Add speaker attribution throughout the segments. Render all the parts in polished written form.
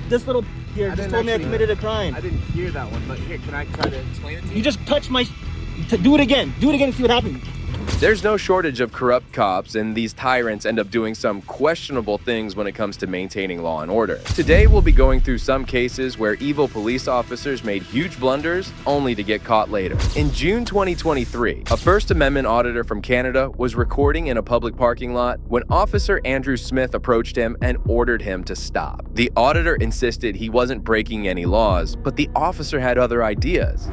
Speaker 1: This little here just told me I committed a crime.
Speaker 2: I didn't hear that one, but here, can I try to explain it to you?
Speaker 1: You just touched my... Do it again. Do it again and see what happens.
Speaker 3: There's no shortage of corrupt cops, and these tyrants end up doing some questionable things when it comes to maintaining law and order. Today, we'll be going through some cases where evil police officers made huge blunders only to get caught later. In June 2023, a First Amendment auditor from Canada was recording in a public parking lot when Officer Andrew Smith approached him and ordered him to stop. The auditor insisted he wasn't breaking any laws, but the officer had other ideas.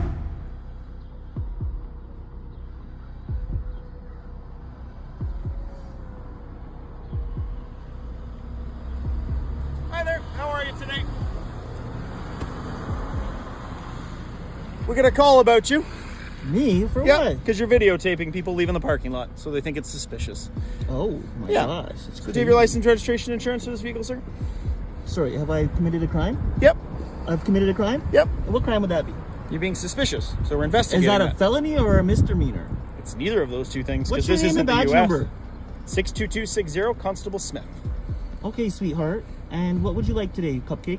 Speaker 2: Hi there, how are you today? We got a call about you.
Speaker 1: Me? For
Speaker 2: Yeah,
Speaker 1: what?
Speaker 2: because you're videotaping people leaving the parking lot, so they think it's suspicious.
Speaker 1: Oh my gosh.
Speaker 2: So do you have your license, registration, insurance for this vehicle, sir?
Speaker 1: Sorry, have I committed a crime?
Speaker 2: Yep.
Speaker 1: I've committed a crime?
Speaker 2: Yep.
Speaker 1: What crime would that be?
Speaker 2: You're being suspicious, so we're
Speaker 1: Is
Speaker 2: investigating
Speaker 1: that a felony or a misdemeanor?
Speaker 2: It's neither of those two things,
Speaker 1: What's
Speaker 2: because
Speaker 1: your
Speaker 2: this
Speaker 1: name
Speaker 2: isn't
Speaker 1: and
Speaker 2: the
Speaker 1: badge
Speaker 2: US.
Speaker 1: number?
Speaker 2: 62260, Constable Smith.
Speaker 1: Okay, sweetheart. And what would you like today, cupcake?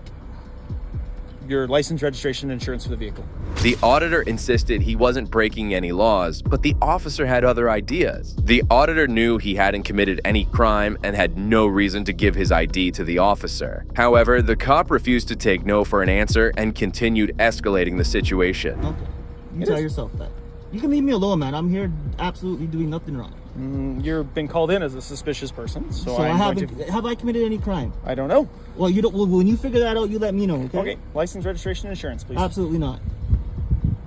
Speaker 2: Your license, registration, insurance for the vehicle.
Speaker 3: The auditor insisted he wasn't breaking any laws, but the officer had other ideas. The auditor knew he hadn't committed any crime and had no reason to give his ID to the officer. However, the cop refused to take no for an answer and continued escalating the situation.
Speaker 1: Okay. You tell yourself that. You can leave me alone, man. I'm here absolutely doing nothing wrong.
Speaker 2: You've been called in as a suspicious person, so
Speaker 1: I
Speaker 2: I'm
Speaker 1: haven't.
Speaker 2: going to...
Speaker 1: Have I committed any crime?
Speaker 2: I don't know.
Speaker 1: Well, you don't. Well, when you figure that out, you let me know. Okay.
Speaker 2: Okay, license, registration, insurance, please.
Speaker 1: Absolutely not.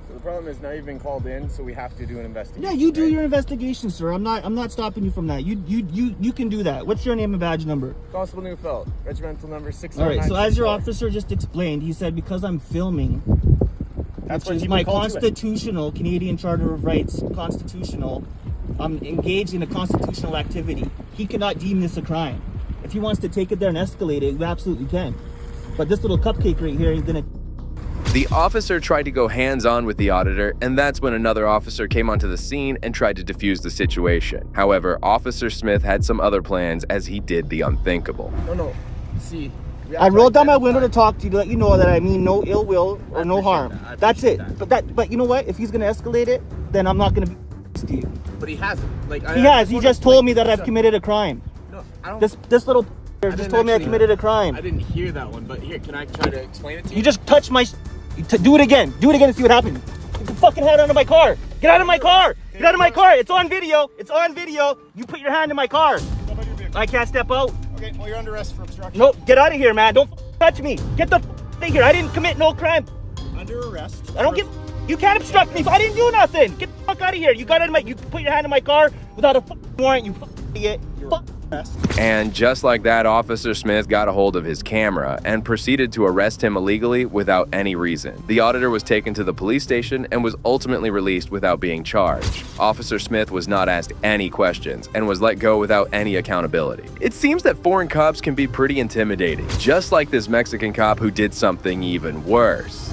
Speaker 4: So the problem is now you've been called in, so we have to do an investigation.
Speaker 1: Yeah, you do
Speaker 4: right?
Speaker 1: your investigation, sir. I'm not stopping you from that. You can do that. What's your name and badge number?
Speaker 4: Constable Neufeld, regimental number 60964.
Speaker 1: All right. So as your officer just explained, he said because I'm filming,
Speaker 2: That's
Speaker 1: which
Speaker 2: what
Speaker 1: is
Speaker 2: people
Speaker 1: my
Speaker 2: called you in.
Speaker 1: constitutional Canadian Charter of Rights, constitutional. I'm engaged in a constitutional activity. He cannot deem this a crime. If he wants to take it there and escalate it, we absolutely can. But this little cupcake right here, he's gonna...
Speaker 3: The officer tried to go hands-on with the auditor, and that's when another officer came onto the scene and tried to defuse the situation. However, Officer Smith had some other plans as he did the unthinkable.
Speaker 4: No. See,
Speaker 1: I rolled down my window to talk to you to let you know that I mean no ill will or no harm. That's it. But you know what? If he's gonna escalate it, then I'm not gonna be to you.
Speaker 4: but he hasn't. Like
Speaker 1: He has. He just told me that I've committed a crime.
Speaker 4: No, I don't.
Speaker 1: This little just
Speaker 4: didn't
Speaker 1: told me I
Speaker 4: actually-
Speaker 1: committed a crime.
Speaker 4: I didn't hear that one, but here, can I try to explain it to you?
Speaker 1: You just touched my... Do it again. Do it again and see what happens. Get the fucking hand out of my car. Get out of my car. Get out of my car. It's on video. It's on video. You put your hand in my car. I can't step out.
Speaker 2: Okay, well, you're under arrest for obstruction.
Speaker 1: No, get out of here, man. Don't touch me. Get the out of here. I didn't commit no crime.
Speaker 2: Under arrest.
Speaker 1: I don't give... You can't obstruct me. I didn't do nothing. Get the fuck out of here. You got out of my... You put your hand in my car without a warrant. You idiot. Fuck.
Speaker 3: And just like that, Officer Smith got a hold of his camera and proceeded to arrest him illegally without any reason. The auditor was taken to the police station and was ultimately released without being charged. Officer Smith was not asked any questions and was let go without any accountability. It seems that foreign cops can be pretty intimidating, just like this Mexican cop who did something even worse.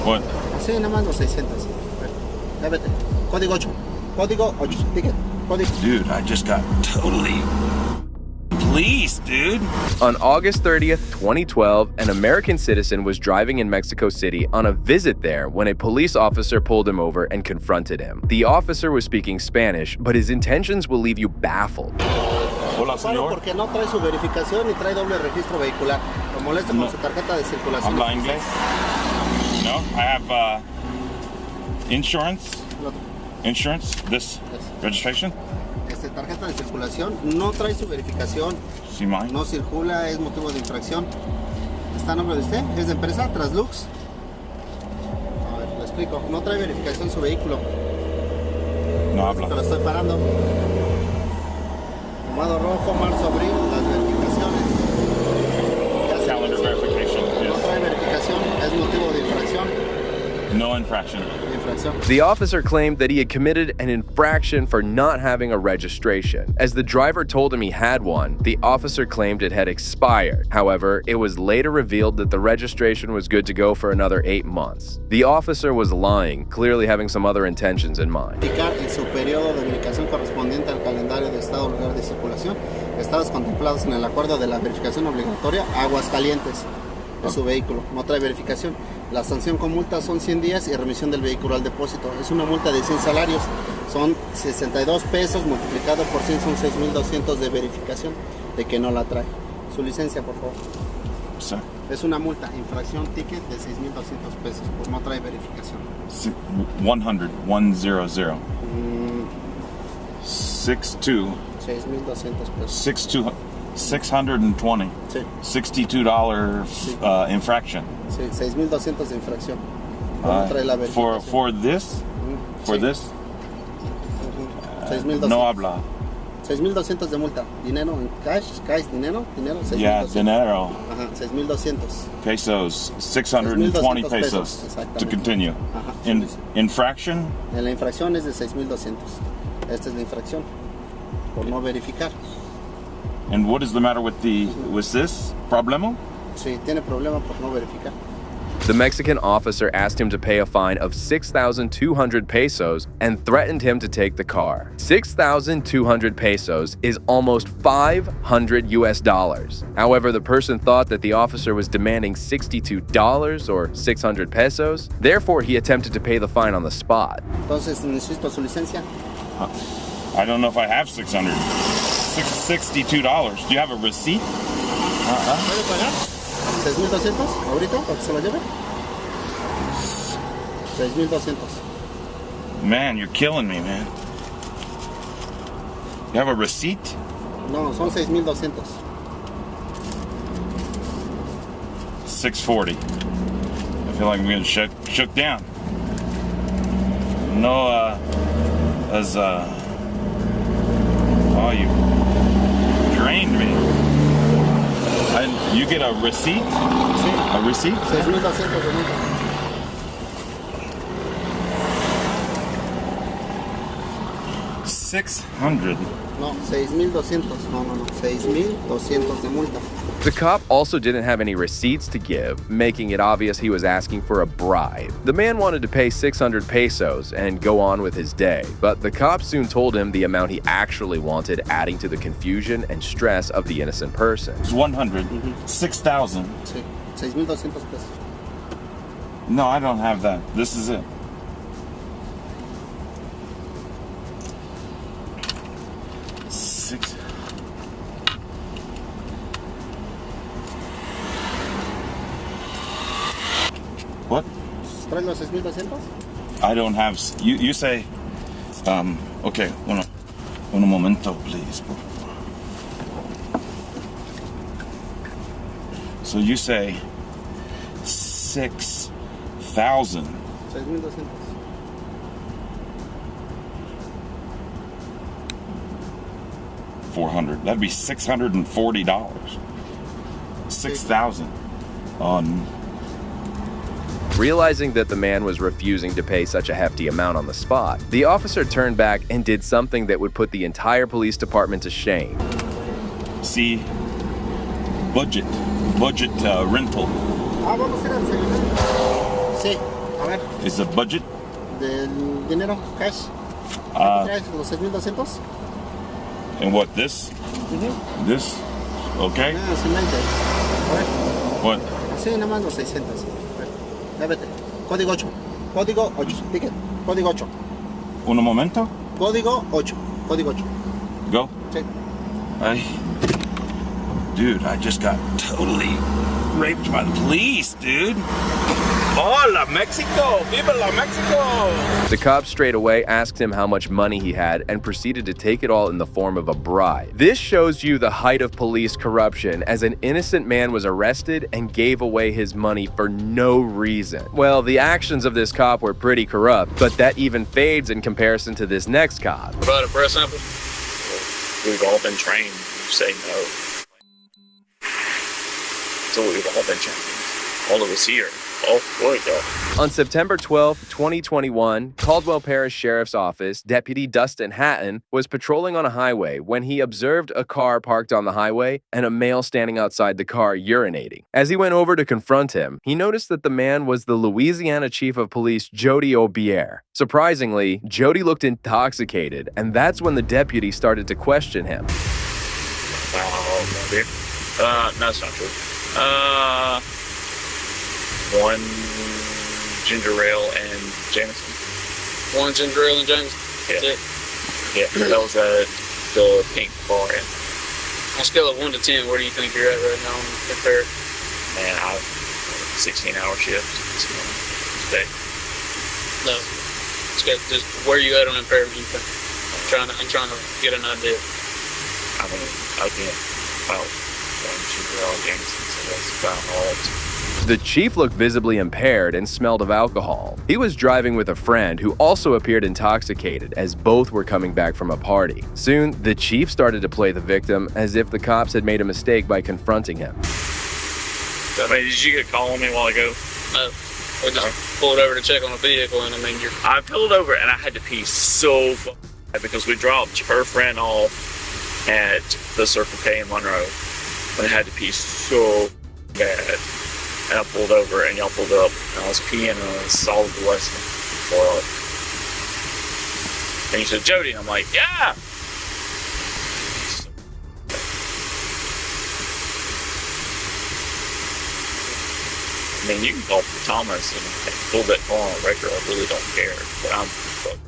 Speaker 5: What?
Speaker 6: Sí, nada más los 600. Ya vete. Código 8. Código 8. Ticket. Código.
Speaker 5: Dude, I just got totally policed, dude.
Speaker 3: On August 30th, 2012, an American citizen was driving in Mexico City on a visit there when a police officer pulled him over and confronted him. The officer was speaking Spanish, but his intentions will leave you baffled.
Speaker 5: Hola,
Speaker 6: Paro
Speaker 5: señor.
Speaker 6: porque no trae su verificación y trae doble registro vehicular. Lo molesta con su tarjeta de circulación.
Speaker 5: Habla inglés? No, I have insurance. Insurance? This registration?
Speaker 6: Tarjeta de circulación, no trae su verificación,
Speaker 5: See mine?
Speaker 6: no circula, es motivo de infracción. ¿Está a nombre de usted? ¿Es de empresa? ¿Traslux? A ver, le explico. No trae verificación su vehículo.
Speaker 5: No
Speaker 6: Te
Speaker 5: habla.
Speaker 6: lo estoy parando. Fumado rojo, marzo, abril, las verificaciones. Ya se
Speaker 5: Calendar verification.
Speaker 6: No
Speaker 5: Yes.
Speaker 6: trae verificación, es motivo de infracción.
Speaker 5: No infraction.
Speaker 6: infracción.
Speaker 3: The officer claimed that he had committed an infraction for not having a registration. As the driver told him he had one, the officer claimed it had expired. However, it was later revealed that the registration was good to go for another 8 months. The officer was lying, clearly having some other intentions in mind.
Speaker 6: En su periodo de verificación correspondiente al calendario de estado lugar de circulación, estados contemplados en el acuerdo de la verificación obligatoria, Aguascalientes, de su vehículo. No trae verificación. La sanción con multa son 100 días y remisión del vehículo al depósito. Es una multa de 100 salarios. Son 62 pesos multiplicado por 100 son 6,200 de verificación de que no la trae. Su licencia, por favor.
Speaker 7: Sí.
Speaker 6: Es una multa, infracción, ticket de 6,200 pesos por no trae verificación.
Speaker 7: 100, 100. 62.
Speaker 6: 6,200 pesos.
Speaker 7: 620.
Speaker 6: Sí.
Speaker 7: $62 infraction.
Speaker 6: Sí, 6,200 de infracción. Por no trae la verificación.
Speaker 7: For this? For
Speaker 6: Sí.
Speaker 7: this?
Speaker 6: 6,200.
Speaker 7: No habla.
Speaker 6: 6,200 de multa. Dinero en cash, dinero, 6,200.
Speaker 7: Yeah, dinero.
Speaker 6: Ajá, 6,200.
Speaker 7: Pesos. 620 pesos. To
Speaker 6: Exactamente.
Speaker 7: continue.
Speaker 6: Ajá.
Speaker 7: Infraction?
Speaker 6: En la infracción es de 6,200. Esta es la infracción. Por no verificar.
Speaker 7: And what is the matter with this problema?
Speaker 6: Sí, tiene problema por no verificar.
Speaker 3: The Mexican officer asked him to pay a fine of 6,200 pesos and threatened him to take the car. 6,200 pesos is almost $500. However, the person thought that the officer was demanding $62 or 600 pesos. Therefore, he attempted to pay the fine on the spot.
Speaker 6: Entonces, necesito su licencia.
Speaker 7: I don't know if I have $62. Do you have a receipt?
Speaker 6: ¿Puede pagar? 6,200 ahorita para que se lo lleve. 6,200.
Speaker 7: Man, you're killing me, man. You have a receipt?
Speaker 6: No, son 6,200.
Speaker 7: 640. I feel like I'm getting shook down. No, oh, you drained me. You get a receipt?
Speaker 6: Sí.
Speaker 7: A receipt?
Speaker 6: 6,200 de multa.
Speaker 7: $600.
Speaker 6: No, 6,200. No. 6,200 de multa.
Speaker 3: The cop also didn't have any receipts to give, making it obvious he was asking for a bribe. The man wanted to pay 600 pesos and go on with his day, but the cop soon told him the amount he actually wanted, adding to the confusion and stress of the innocent person.
Speaker 7: It's 100. 6,000.
Speaker 6: Sí, 6,200 pesos.
Speaker 7: No, I don't have that. This is it. What?
Speaker 6: ¿Traes los 6,200?
Speaker 7: I don't have. You say. Okay. Un momento, please. So you say 6,000.
Speaker 6: 6,200.
Speaker 7: $400. That'd be $640. 6,000 on.
Speaker 3: Realizing that the man was refusing to pay such a hefty amount on the spot, the officer turned back and did something that would put the entire police department to shame.
Speaker 7: See, budget rental.
Speaker 6: Vamos a ir al desayunar. Sí, a ver,
Speaker 7: Is a budget?
Speaker 6: del dinero, cash. ¿Traes los 6,200?
Speaker 7: And what, this? This? Okay.
Speaker 6: Sin mente. A ver,
Speaker 7: What?
Speaker 6: así nada más los 600. A ver, vete. Código 8. Código 8. Ticket. Código 8.
Speaker 7: Un momento?
Speaker 6: Código 8. Código 8.
Speaker 7: Go.
Speaker 6: Sí.
Speaker 5: Dude, I just got totally raped by the police, dude. Hola, Mexico! Viva la Mexico!
Speaker 3: The cop straight away asked him how much money he had and proceeded to take it all in the form of a bribe. This shows you the height of police corruption, as an innocent man was arrested and gave away his money for no reason. Well, the actions of this cop were pretty corrupt, but that even fades in comparison to this next cop.
Speaker 8: What about a breath sample? We've all been trained to say no. So we've all been trained. All of us here. Oh, there we go.
Speaker 3: On September 12, 2021, Caldwell Parish Sheriff's Office Deputy Dustin Hatton was patrolling on a highway when he observed a car parked on the highway and a male standing outside the car urinating. As he went over to confront him, he noticed that the man was the Louisiana Chief of Police Jody Aubier. Surprisingly, Jody looked intoxicated, and that's when the deputy started to question him.
Speaker 8: Maybe. No, that's not true. One ginger ale and Jameson.
Speaker 9: One ginger ale and Jameson?
Speaker 8: Yeah.
Speaker 9: That's it?
Speaker 8: Yeah, that was at the pink bar. And,
Speaker 9: On a scale of 1 to 10, where do you think you're at right now compared?
Speaker 8: man, I 16-hour shift today.
Speaker 9: No. Just where you at on impairment, you think? I'm trying to get an idea.
Speaker 8: I mean, again, about one ginger ale and Jameson, so that's about all.
Speaker 3: The chief looked visibly impaired and smelled of alcohol. He was driving with a friend who also appeared intoxicated as both were coming back from a party. Soon, the chief started to play the victim as if the cops had made a mistake by confronting him.
Speaker 8: I mean, did you get a call on me a while ago?
Speaker 9: No. We just pulled over to check on a vehicle, and I mean,
Speaker 8: I pulled over and I had to pee so bad because we dropped her friend off at the Circle K in Monroe. And I had to pee so bad. And I pulled over and y'all pulled up and I was peeing and I saw the lesson toilet. And you said, Jody, and I'm like, yeah. I mean, you can call for Thomas and pull that car on a record. I really don't care. But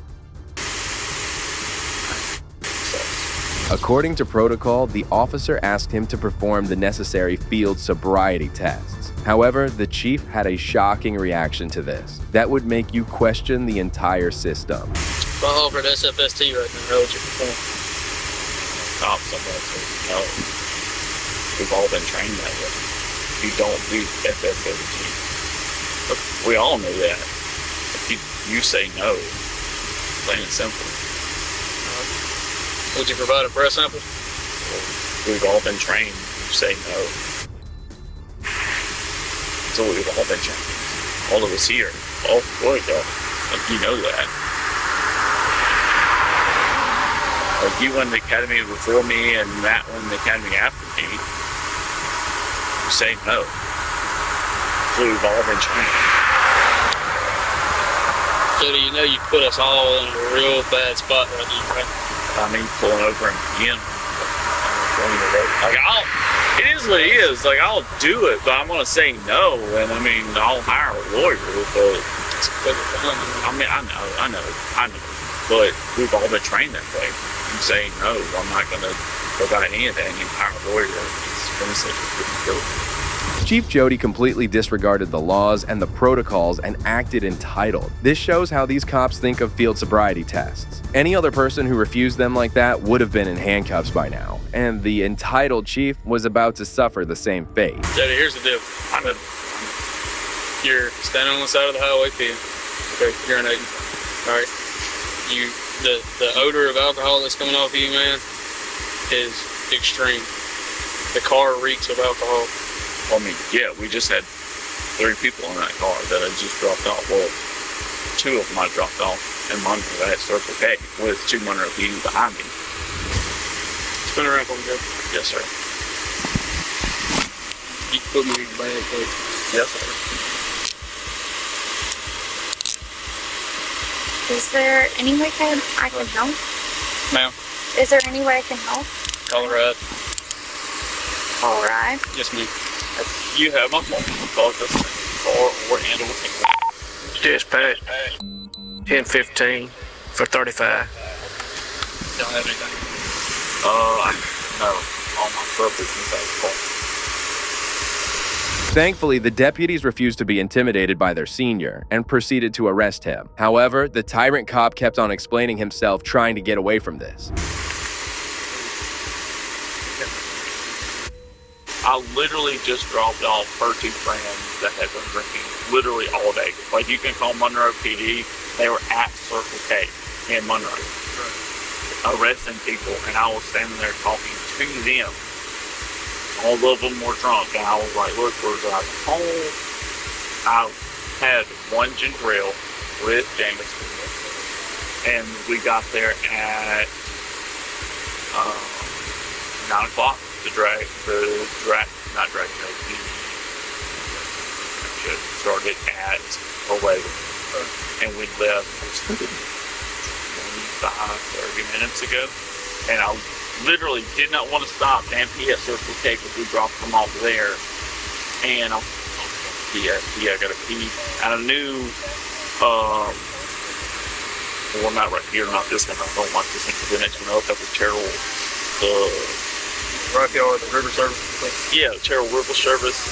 Speaker 3: According to protocol, the officer asked him to perform the necessary field sobriety tests. However, the chief had a shocking reaction to this. That would make you question the entire system.
Speaker 9: if I offered SFST right now, how would you perform?
Speaker 8: Cops, somebody says, no. We've all been trained that way. You don't do FF17. Look, we all know that. If you say no, plain and simple.
Speaker 9: Would you provide a breath sample?
Speaker 8: We've all been trained. You say no. So we've all been trained. All of us here. Oh, boy, though. Like, you know that. Like, you won the academy before me and Matt won the academy after me. You say no. So we've all been trained.
Speaker 9: Jody, you know you put us all in a real bad spot right now, right?
Speaker 8: I mean, pulling over and again. Like, it is what it is. Like, I'll do it, but I'm gonna say no, and I mean, I'll hire a lawyer, but I mean, I know, but we've all been trained that way. I'm saying no, I'm not gonna provide anything and hire a lawyer. It's gonna say guilty.
Speaker 3: Chief Jody completely disregarded the laws and the protocols and acted entitled. This shows how these cops think of field sobriety tests. Any other person who refused them like that would have been in handcuffs by now, and the entitled chief was about to suffer the same fate.
Speaker 9: Jody, here's the deal. You're standing on the side of the highway peeing. Okay, urinating. All right. The odor of alcohol that's coming off of you, man, is extreme. The car reeks of alcohol.
Speaker 8: I mean, yeah, we just had 3 people in that car that I just dropped off. Well, 2 of them I dropped off in Monroe at Circle K with 2 Monroe PD behind me.
Speaker 9: Spin around for me, Joe.
Speaker 8: Yes, sir.
Speaker 9: You can put me in your bag, please.
Speaker 8: Yes, sir.
Speaker 10: Is there any way I can help?
Speaker 9: Ma'am,
Speaker 10: Is there any way I can help?
Speaker 9: call a ride.
Speaker 10: All right.
Speaker 9: Yes, ma'am.
Speaker 8: You have my phone. Call this or handle it.
Speaker 11: Dispatch 1015 for 35.
Speaker 9: Don't have anything.
Speaker 8: No. All my stuff is inside the car.
Speaker 3: Thankfully, the deputies refused to be intimidated by their senior and proceeded to arrest him. However, the tyrant cop kept on explaining himself, trying to get away from this.
Speaker 8: I literally just dropped off her 2 friends that had been drinking literally all day. Like, you can call Monroe PD. They were at Circle K in Monroe, arresting people, and I was standing there talking to them. All of them were drunk, and I was like, look, we're driving home. I had one ginger ale with Jameson, and we got there at 9 o'clock. Started at 11, and we left 25, 30 minutes ago, and I literally did not want to stop and PS Circle K because we dropped them off there, and I gotta pee, and I knew, well, not right here, not this one, I don't like this one, the next one up, that was Terrell,
Speaker 9: Right there, the river service.
Speaker 8: yeah, Terrell River Service,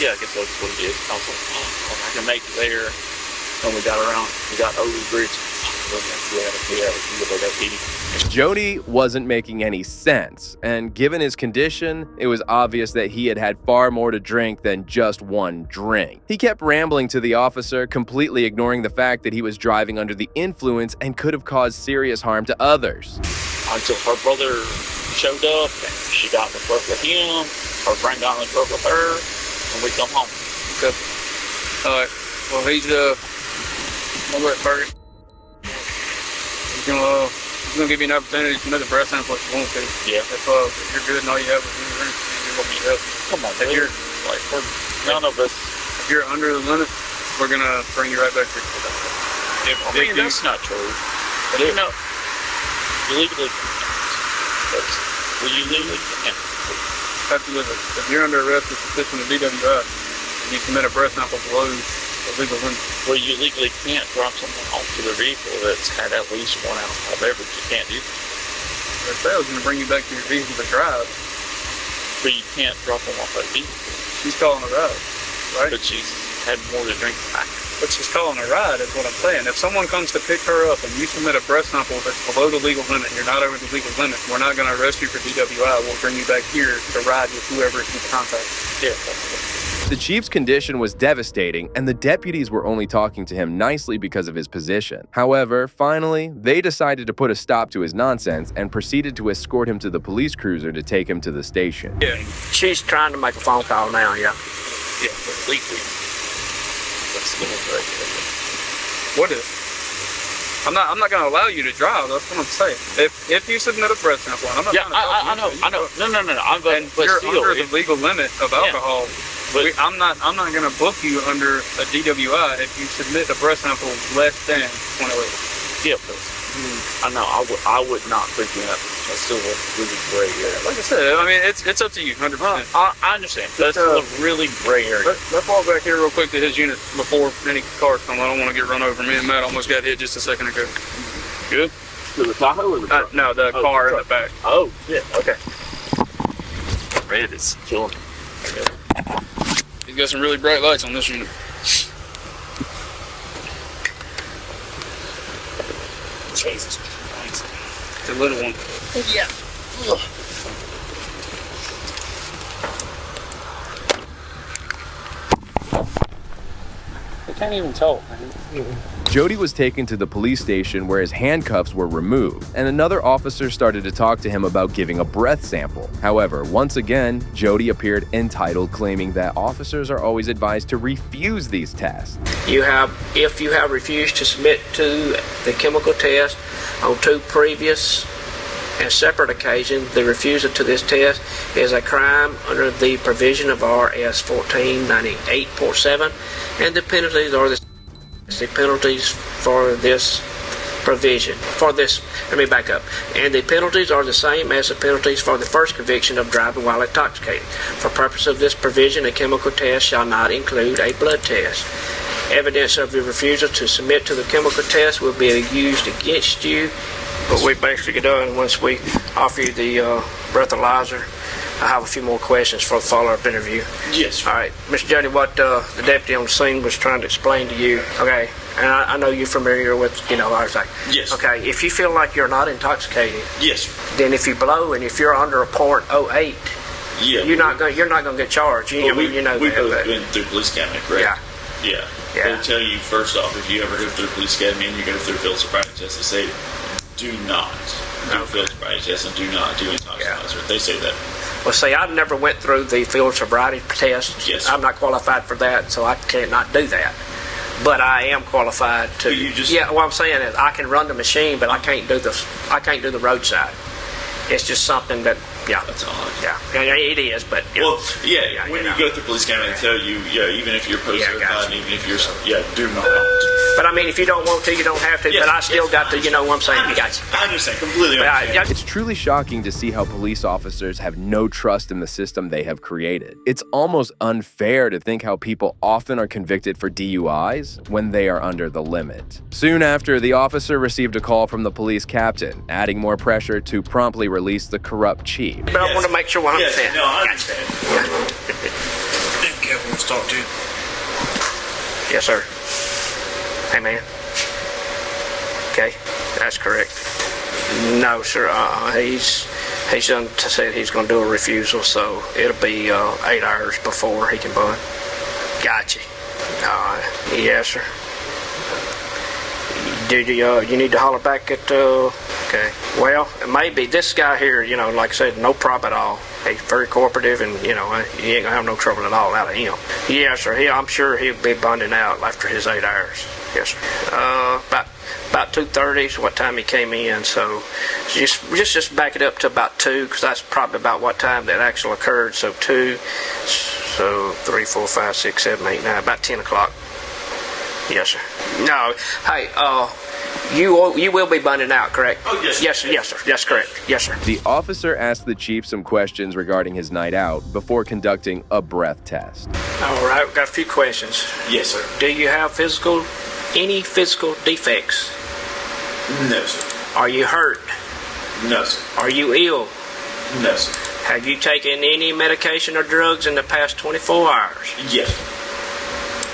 Speaker 8: yeah, I guess that's what it is. I was like, oh, I can make it there. And we got over the bridge.
Speaker 3: Jody wasn't making any sense, and given his condition, it was obvious that he had had far more to drink than just one drink. He kept rambling to the officer, completely ignoring the fact that he was driving under the influence and could have caused serious harm to others.
Speaker 8: Until her brother showed up, and she got in the truck with him, her friend got in the truck with her, and we come home.
Speaker 9: Okay. Alright. Well, he's I'm gonna let first. He's gonna give you an opportunity to submit the breath sample if you want to.
Speaker 8: Yeah.
Speaker 9: If you're good and all you have is you're gonna be up.
Speaker 8: Come on,
Speaker 9: if you're
Speaker 8: like none of us.
Speaker 9: If you're under the limit, we're gonna bring you right back here.
Speaker 8: That's not true. But you know, you legally can't. Well, you legally can't.
Speaker 9: If you're under arrest with suspicion of DWI, and you submit a breath sample below the legal limit.
Speaker 8: Well, you legally can't drop someone off to the vehicle that's had at least 1 alcohol beverage. You can't do that.
Speaker 9: If I was going to bring you back to your vehicle to drive.
Speaker 8: But you can't drop them off at a vehicle.
Speaker 9: She's calling a ride, right?
Speaker 8: But she's had more to drink than I.
Speaker 9: But she's calling a ride is what I'm saying. If someone comes to pick her up and you submit a breath sample that's below the legal limit, you're not over the legal limit, we're not going to arrest you for DWI. We'll bring you back here to ride with whoever you contact.
Speaker 8: Yeah.
Speaker 3: The chief's condition was devastating, and the deputies were only talking to him nicely because of his position. However, finally, they decided to put a stop to his nonsense and proceeded to escort him to the police cruiser to take him to the station.
Speaker 11: Yeah. She's trying to make a phone call now, yeah.
Speaker 8: Yeah, but legally. That's the
Speaker 9: What is? I'm not going to allow you to drive. That's what I'm saying. If you submit a breath sample, I'm not.
Speaker 8: Yeah, I know. No. But
Speaker 9: you're
Speaker 8: still,
Speaker 9: under the legal limit of alcohol. But I'm not going to book you under a DWI if you submit a breath sample less than 20 liters.
Speaker 8: Yeah, but I know. I would not pick you up. That's still a really gray area.
Speaker 9: Like I said, I mean, it's up to you, 100%.
Speaker 8: I understand. That's still a really gray area.
Speaker 9: Let's walk back here real quick to his unit before any cars come. I don't want to get run over. Me and Matt almost got hit just a second ago. Good?
Speaker 8: To the Tahoe or the truck?
Speaker 9: No, the car in the back.
Speaker 8: Oh, yeah. Okay. Red is killing me.
Speaker 9: He's got some really bright lights on this unit.
Speaker 8: Jesus Christ.
Speaker 9: It's a little one.
Speaker 8: Yeah. Ugh.
Speaker 9: I can't even tell.
Speaker 3: Jody was taken to the police station where his handcuffs were removed, and another officer started to talk to him about giving a breath sample. However, once again, Jody appeared entitled, claiming that officers are always advised to refuse these tests.
Speaker 11: If you have refused to submit to the chemical test on 2 previous and separate occasions, the refusal to this test is a crime under the provision of RS 1498.7, and the penalties are the penalties for this provision. Let me back up. And the penalties are the same as the penalties for the first conviction of driving while intoxicated. For purpose of this provision, a chemical test shall not include a blood test. Evidence of your refusal to submit to the chemical test will be used against you. What we basically done once we offer you the breathalyzer, I have a few more questions for the follow-up interview.
Speaker 8: Yes.
Speaker 11: All right, Mr. Jody, what the deputy on the scene was trying to explain to you, okay, and I know you're familiar with, I was like,
Speaker 8: yes.
Speaker 11: Okay, if you feel like you're not intoxicated,
Speaker 8: yes,
Speaker 11: then if you blow and if you're under a .08,
Speaker 8: yeah,
Speaker 11: you're not going to get charged.
Speaker 8: We both been through police academy, correct? Yeah.
Speaker 11: Yeah.
Speaker 8: They tell you first off, if you ever go through police academy and you go through field sobriety test, they say do not do field sobriety test and do not do intoxicants. They say that.
Speaker 11: Well, see, I've never went through the field sobriety test.
Speaker 5: Yes.
Speaker 11: I'm not qualified for that, so I cannot do that. But I am qualified to.
Speaker 5: But you just-
Speaker 11: Yeah, what I'm saying is I can run the machine, but I can't do the roadside. It's just something that, yeah.
Speaker 5: That's odd.
Speaker 11: Yeah, it is, but.
Speaker 5: Well, yeah, when you go through police academy, they tell you, even if you're post-certified,
Speaker 11: gotcha.
Speaker 5: even if you're, do not.
Speaker 11: But I mean, if you don't want to, you don't have to.
Speaker 5: Yeah,
Speaker 11: but I still
Speaker 5: yes,
Speaker 11: got to, you know what I'm saying? You got
Speaker 5: I understand, completely
Speaker 11: But
Speaker 5: understand.
Speaker 3: It's truly shocking to see how police officers have no trust in the system they have created. It's almost unfair to think how people often are convicted for DUIs when they are under the limit. Soon after, the officer received a call from the police captain, adding more pressure to promptly release the corrupt chief.
Speaker 11: But I want to make sure what I'm
Speaker 5: Yes,
Speaker 11: saying.
Speaker 5: no, I understand.
Speaker 7: Kevin wants to talk to you.
Speaker 11: Yes, sir. Hey, man. Okay, that's correct. No, sir. He's done said he's going to do a refusal, so it'll be 8 hours before he can bond. Gotcha. Yes, sir. Did you need to holler back at? Okay. Well, maybe this guy here, like I said, no problem at all. He's very cooperative, and you ain't gonna have no trouble at all out of him. Yes, sir. I'm sure he'll be bonding out after his 8 hours. Yes, sir. About 2:30 is what time he came in. So just back it up to about 2, because that's probably about what time that actually occurred. So 2, so 3, 4, 5, 6, 7, 8, 9, about 10 o'clock. Yes, sir. No, hey, you will be bonding out, correct?
Speaker 5: Oh, yes.
Speaker 11: Yes, sir. Yes, sir. That's correct. Yes, sir.
Speaker 3: The officer asked the chief some questions regarding his night out before conducting a breath test.
Speaker 11: All right, we've got a few questions.
Speaker 5: Yes, sir.
Speaker 11: Do you have any physical defects?
Speaker 5: No, sir.
Speaker 11: Are you hurt?
Speaker 5: No, sir.
Speaker 11: Are you ill?
Speaker 5: No, sir.
Speaker 11: Have you taken any medication or drugs in the past 24 hours?
Speaker 5: Yes.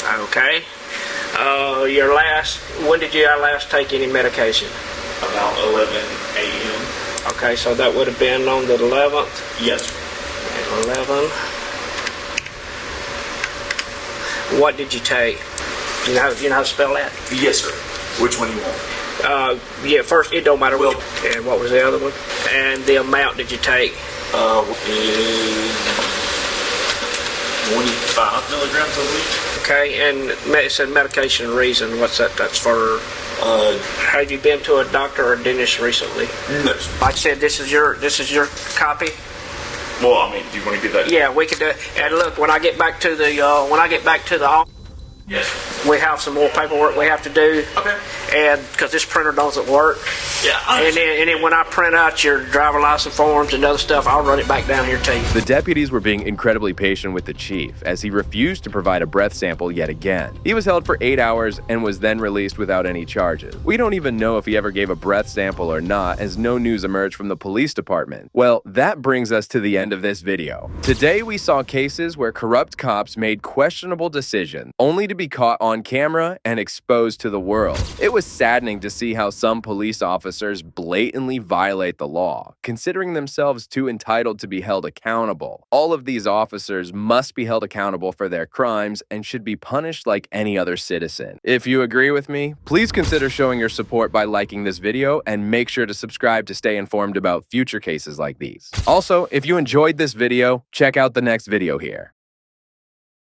Speaker 11: Okay. When did you last take any medication?
Speaker 5: About 11 a.m.
Speaker 11: Okay, so that would have been on the 11th.
Speaker 5: Yes, sir.
Speaker 11: 11. What did you take? You know how to spell that?
Speaker 5: Yes, sir. Which one you want?
Speaker 11: Yeah, first, it don't matter which. And what was the other one? And the amount did you take?
Speaker 5: 25 milligrams a week.
Speaker 11: Okay, and it said medication reason. What's that? That's for. Have you been to a doctor or a dentist recently?
Speaker 5: No, sir.
Speaker 11: Like I said, this is your copy.
Speaker 5: Well, I mean, do you want to get that?
Speaker 11: Yeah, we could do. And look, when I get back to the office,
Speaker 5: Yes, sir.
Speaker 11: we have some more paperwork we have to do.
Speaker 5: Okay.
Speaker 11: And because this printer doesn't work.
Speaker 5: Yeah, I
Speaker 11: And then when I print out your driver license forms and other stuff, I'll run it back down here to you.
Speaker 3: The deputies were being incredibly patient with the chief as he refused to provide a breath sample yet again. He was held for 8 hours and was then released without any charges. We don't even know if he ever gave a breath sample or not, as no news emerged from the police department. Well, that brings us to the end of this video. Today we saw cases where corrupt cops made questionable decisions only to be caught on camera and exposed to the world. It was saddening to see how some police officers blatantly violate the law, considering themselves too entitled to be held accountable. All of these officers must be held accountable for their crimes and should be punished like any other citizen. If you agree with me, please consider showing your support by liking this video and make sure to subscribe to stay informed about future cases like these. Also, if you enjoyed this video, check out the next video here.